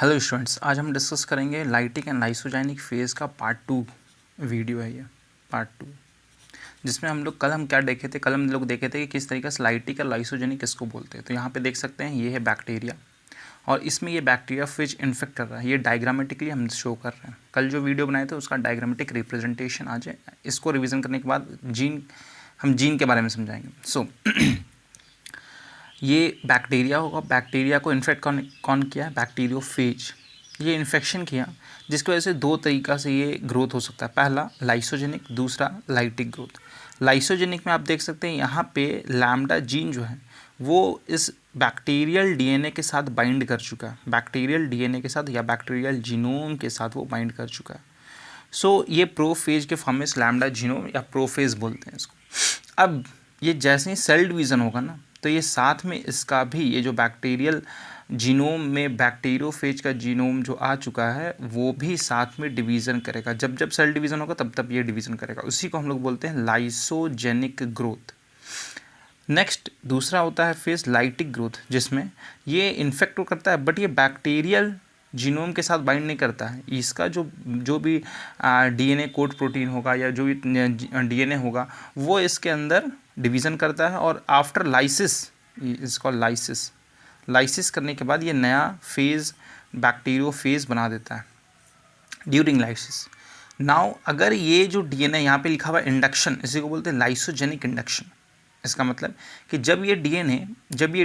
Hello students, आज हम discuss करेंगे लाइटिक एंड लाइसोजेनिक फेज़ का पार्ट 2 वीडियो है ये पार्ट 2, जिसमें हम क्या देखे थे। कल हम लोग देखे थे कि किस तरीके से लाइटिक और लाइसोजेनिक किसको बोलते हैं। तो यहाँ पे देख सकते हैं, ये है बैक्टीरिया और इसमें ये बैक्टीरिया फेज इन्फेक्ट कर रहा है। ये डायग्रामेटिकली हम शो कर रहे हैं। कल जो वीडियो बनाए थे उसका डायग्रामेटिक रिप्रेजेंटेशन आज है। इसको रिविज़न करने के बाद हम जीन के बारे में समझाएंगे। ये बैक्टीरिया होगा। बैक्टीरिया को इन्फेक्ट कौन किया है? बैक्टीरियोफेज। ये इन्फेक्शन किया, जिसकी वजह से दो तरीक़ा से ये ग्रोथ हो सकता है। पहला लाइसोजेनिक, दूसरा लाइटिक ग्रोथ। लाइसोजेनिक में आप देख सकते हैं यहाँ पे लैम्डा जीन जो है वो इस बैक्टीरियल डीएनए के साथ बाइंड कर चुका है। बैक्टीरियल डीएनए के साथ या बैक्टीरियल जीनोम के साथ वो बाइंड कर चुका है। सो ये प्रोफेज के फॉर्म में लैम्डा जीनोम या प्रोफेज बोलते हैं इसको। अब ये जैसे ही सेल डिवीज़न होगा ना, तो ये साथ में इसका भी ये जो बैक्टीरियल जीनोम में बैक्टीरियोफेज का जीनोम जो आ चुका है वो भी साथ में डिवीज़न करेगा। जब जब सेल डिवीज़न होगा तब तब ये डिवीज़न करेगा। उसी को हम लोग बोलते हैं लाइसोजेनिक ग्रोथ। नेक्स्ट दूसरा होता है फेज लाइटिक ग्रोथ, जिसमें ये इन्फेक्ट तो करता है बट ये बैक्टीरियल जीनोम के साथ बाइंड नहीं करता है। इसका जो भी डीएनए कोड प्रोटीन होगा या जो भी डीएनए होगा वो इसके अंदर डिवीज़न करता है और आफ्टर लाइसिस, इसको लाइसिस करने के बाद ये नया फेज़ बैक्टीरियोफेज बना देता है ड्यूरिंग लाइसिस। नाउ अगर ये जो डीएनए यहाँ पे लिखा हुआ इंडक्शन, इसी को बोलते हैं लाइसोजेनिक इंडक्शन। इसका मतलब कि जब ये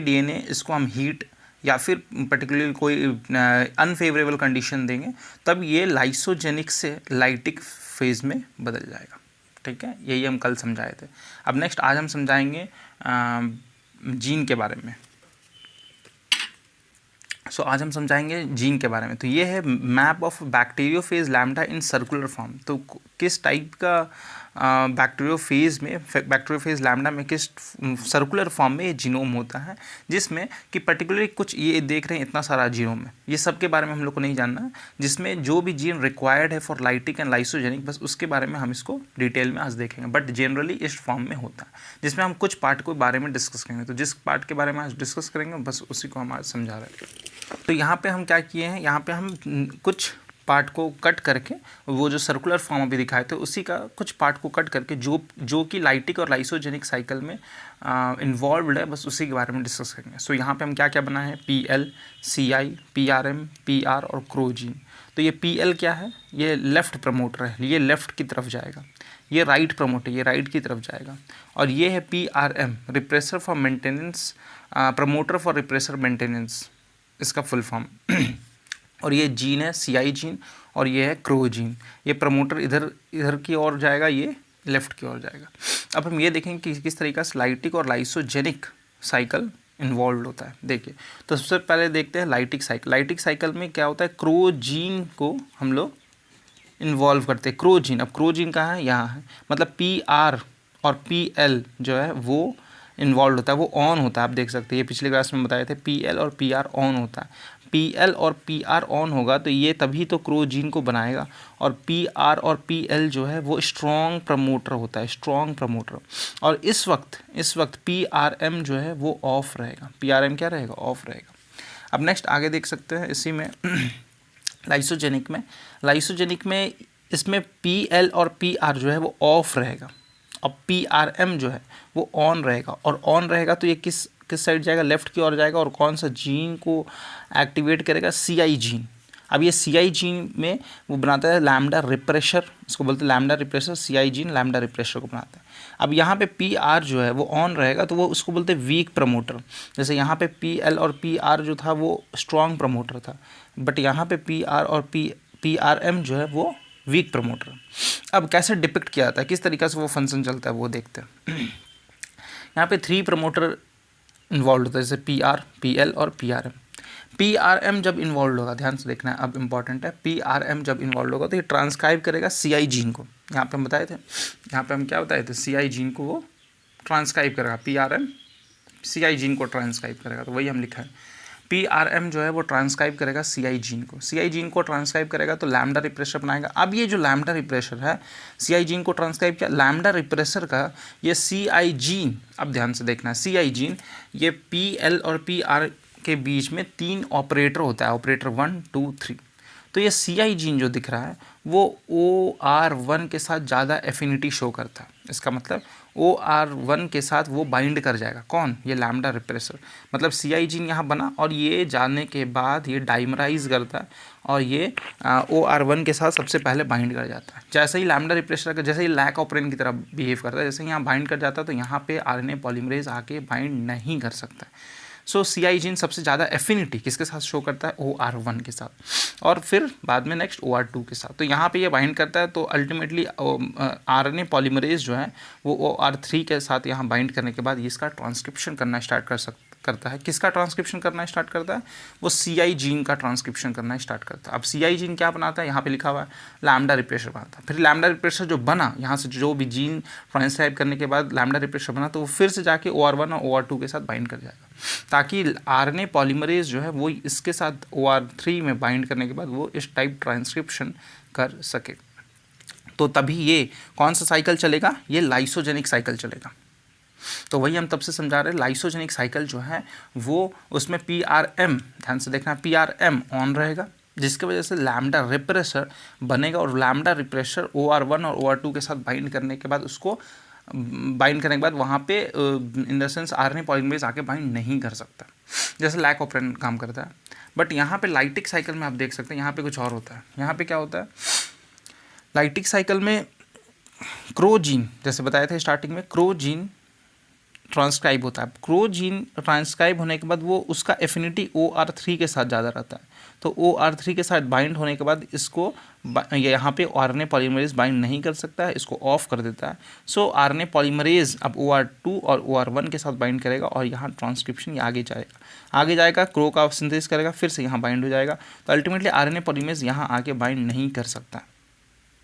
डीएनए इसको हम हीट या फिर पर्टिकुलरली कोई अनफेवरेबल कंडीशन देंगे, तब ये लाइसोजेनिक से लाइटिक फेज में बदल जाएगा। ठीक है, यही हम कल समझाए थे। अब नेक्स्ट आज हम समझाएंगे जीन के बारे में। आज हम समझाएंगे जीन के बारे में। तो ये है map of bacteriophage lambda in circular form. तो किस टाइप का बैक्टीरियोफेज लैम्डा में किस सर्कुलर फॉर्म में ये जीनोम होता है, जिसमें कि पर्टिकुलरली कुछ ये देख रहे हैं इतना सारा जीनोम है। ये सब के बारे में हम लोग को नहीं जानना है। जिसमें जो भी जीन रिक्वायर्ड है फॉर लाइटिक एंड लाइसोजेनिक, बस उसके बारे में हम इसको डिटेल में आज देखेंगे। बट जनरली इस फॉर्म में होता है, जिसमें हम कुछ पार्ट के बारे में डिस्कस करेंगे। तो जिस पार्ट के बारे में आज डिस्कस करेंगे बस उसी को हम आज समझा रहे हैं। तो यहाँ पे हम क्या किए हैं, यहाँ पे हम कुछ पार्ट को कट करके वो जो सर्कुलर फॉर्म अभी दिखाए थे उसी का कुछ पार्ट को कट करके जो कि लाइटिक और लाइसोजेनिक साइकिल में इन्वॉल्व्ड है, बस उसी के बारे में डिस्कस करेंगे। यहाँ पे हम क्या क्या बनाए हैं, PL, CI, PRM, PR और क्रोजीन। तो ये PL क्या है? ये लेफ़्ट प्रमोटर है, ये लेफ़्ट की तरफ जाएगा। ये राइट प्रमोटर, ये राइट की तरफ जाएगा। और ये है PRM, repressor for maintenance, promoter for repressor maintenance, इसका फुल फॉर्म। और ये जीन है CI जीन, और ये है क्रोजीन। ये प्रमोटर इधर की ओर जाएगा, ये लेफ़्ट की ओर जाएगा। अब हम ये देखेंगे कि किस तरीक़े से लाइटिक और लाइसोजेनिक साइकिल इन्वॉल्व होता है। देखिए, तो सबसे पहले देखते हैं लाइटिक साइकिल। लाइटिक साइकिल में क्या होता है, क्रोजीन को हम लोग इन्वॉल्व करते हैं। क्रोजीन, अब क्रोजीन कहाँ है? यहाँ है। मतलब PR और PL जो है वो इन्वॉल्व होता है, वो ऑन होता है। आप देख सकते हैं, ये पिछले क्लास में बताए थे, PL और PR ऑन होता है। PL और PR ऑन होगा तो ये तभी तो क्रोजीन को बनाएगा। और PR और PL जो है वो स्ट्रॉन्ग प्रमोटर होता है, स्ट्रॉन्ग प्रमोटर। और इस वक्त PRM जो है वो ऑफ रहेगा। PRM क्या रहेगा? ऑफ रहेगा। अब नेक्स्ट आगे देख सकते हैं इसी में लाइसोजेनिक में इसमें PL और PR जो है वो ऑफ रहेगा। अब PRM जो है वो ऑन रहेगा, और ऑन रहेगा तो ये किस साइड जाएगा? लेफ़्ट की ओर जाएगा। और कौन सा जीन को एक्टिवेट करेगा? CI gene. अब ये CI जीन में वो बनाता है लैम्डा रिप्रेशर, इसको बोलते हैं lambda refresher. CI gene lambda refresher को बनाता है। अब यहाँ पे PR जो है वो ऑन रहेगा तो वो उसको बोलते हैं वीक प्रमोटर। जैसे यहाँ पे PL और PR जो था वो स्ट्रॉन्ग प्रमोटर था, बट यहाँ पे PR और PRM जो है वो वीक प्रमोटर। अब कैसे डिपिक्ट किया जाता है, किस तरीक़े से वो फंक्शन चलता है वो देखते हैं। यहाँ पे 3 प्रमोटर इन्वॉल्व होता है, जैसे PR, PL और PRM। PRM जब इन्वॉल्व होगा, ध्यान से देखना है, अब इम्पॉर्टेंट है। PRM जब इन्वॉल्व होगा तो ये ट्रांसक्राइब करेगा CI जीन को। यहाँ पे हम बताए थे, यहाँ पे हम क्या बताए थे, CI जीन को वो ट्रांसक्राइब करेगा। PRM CI जीन को ट्रांसक्राइब करेगा, तो वही हम लिखा है। PRM जो है वो ट्रांसक्राइब करेगा CI जीन को। CI जीन को ट्रांसक्राइब करेगा तो लैम्डा रिप्रेशर बनाएगा। अब ये जो लैम्डा रिप्रेशर है, CI जीन को ट्रांसक्राइब किया, लैम्डा रिप्रेशर का ये CI जीन, अब ध्यान से देखना है, CI जीन ये PL और PR के बीच में 3 ऑपरेटर होता है, ऑपरेटर 1, 2, 3। तो ये CI जीन जो दिख रहा है वो OR1 के साथ ज़्यादा एफिनिटी शो करता है। इसका मतलब OR1 के साथ वो बाइंड कर जाएगा। कौन? ये लैम्डा रिप्रेसर। मतलब CI जीन यहाँ बना और ये जाने के बाद ये डाइमराइज करता है और ये OR1 के साथ सबसे पहले बाइंड कर जाता है। जैसे ही लैम्डा रिप्रेसर का जैसे ही लैक ऑपरेंट की तरह बिहेव करता है, जैसे ही यहाँ बाइंड कर जाता है तो यहाँ पे RNA पॉलीमरेज आके बाइंड नहीं कर सकता है। सो CI जीन सबसे ज़्यादा एफिनिटी किसके साथ शो करता है? OR1 के साथ, और फिर बाद में नेक्स्ट OR2 के साथ। तो यहाँ पे ये बाइंड करता है तो अल्टीमेटली RNA पॉलीमरेज जो है वो OR3 के साथ यहाँ बाइंड करने के बाद इसका ट्रांसक्रिप्शन करना स्टार्ट करता है। किसका ट्रांसक्रिप्शन करना स्टार्ट करता है? वो CI जीन का ट्रांसक्रिप्शन करना स्टार्ट करता है। अब CI जीन क्या बनाता है? यहाँ पे लिखा हुआ है लैम्डा रिप्रेसर बनाता है। फिर लैम्डा रिप्रेसर जो बना, यहाँ से जो भी जीन ट्रांसक्राइब करने के बाद लैम्डा रिप्रेसर बना तो वो फिर से जाके OR1 और OR2 के साथ बाइंड कर जाएगा, ताकि RNA पॉलीमरेज जो है वो इसके साथ OR3 में बाइंड करने के बाद वो इस टाइप ट्रांसक्रिप्शन कर सके। तो तभी ये कौन सा साइकिल चलेगा? ये लाइसोजेनिक साइकिल चलेगा। तो वही हम तब से समझा रहे हैं, लाइसोजेनिक साइकिल जो है वो उसमें PRM, ध्यान से देखना, PRM ऑन रहेगा, जिसकी वजह से लैम्डा रिप्रेसर बनेगा और लैम्डा रिप्रेसर OR1 और OR2 के साथ बाइंड करने के बाद उसको बाइंड करने के बाद वहाँ पे in the sense RNA polymerase आके बाइंड नहीं कर सकता, जैसे लैक ऑपरेंट काम करता है। बट यहाँ पे लाइटिक साइकिल में आप देख सकते हैं यहाँ पे कुछ और होता है। यहाँ पे क्या होता है? लाइटिक साइकिल में क्रो जीन, जैसे बताया था स्टार्टिंग में, क्रो जीन ट्रांसक्राइब होता है। क्रो जीन ट्रांसक्राइब होने के बाद वो उसका एफिनिटी OR3 के साथ ज़्यादा रहता है, तो OR3 के साथ बाइंड होने के बाद इसको यहाँ पे RNA पॉलीमरेज बाइंड नहीं कर सकता है, इसको ऑफ कर देता है। सो RNA पॉलीमरेज अब OR2 और OR1 के साथ बाइंड करेगा और यहाँ ट्रांसक्रिप्शन ये आगे जाएगा, क्रो का सिंथेसिस करेगा, फिर से यहाँ बाइंड हो जाएगा। तो अल्टीमेटली RNA पॉलीमरेज यहाँ आके बाइंड नहीं कर सकता।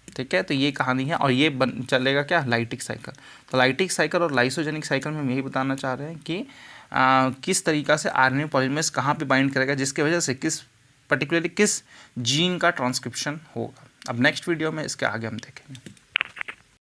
ठीक है, तो ये कहानी है और ये चलेगा क्या? Lytic cycle. तो लाइटिक साइकिल और लाइसोजेनिक साइकिल में हम यही बताना चाह रहे हैं कि किस तरीक़ा से RNA पॉलीमरेज कहाँ पे बाइंड करेगा, जिसकी वजह से पर्टिकुलरली किस जीन का ट्रांसक्रिप्शन होगा। अब नेक्स्ट वीडियो में इसके आगे हम देखेंगे।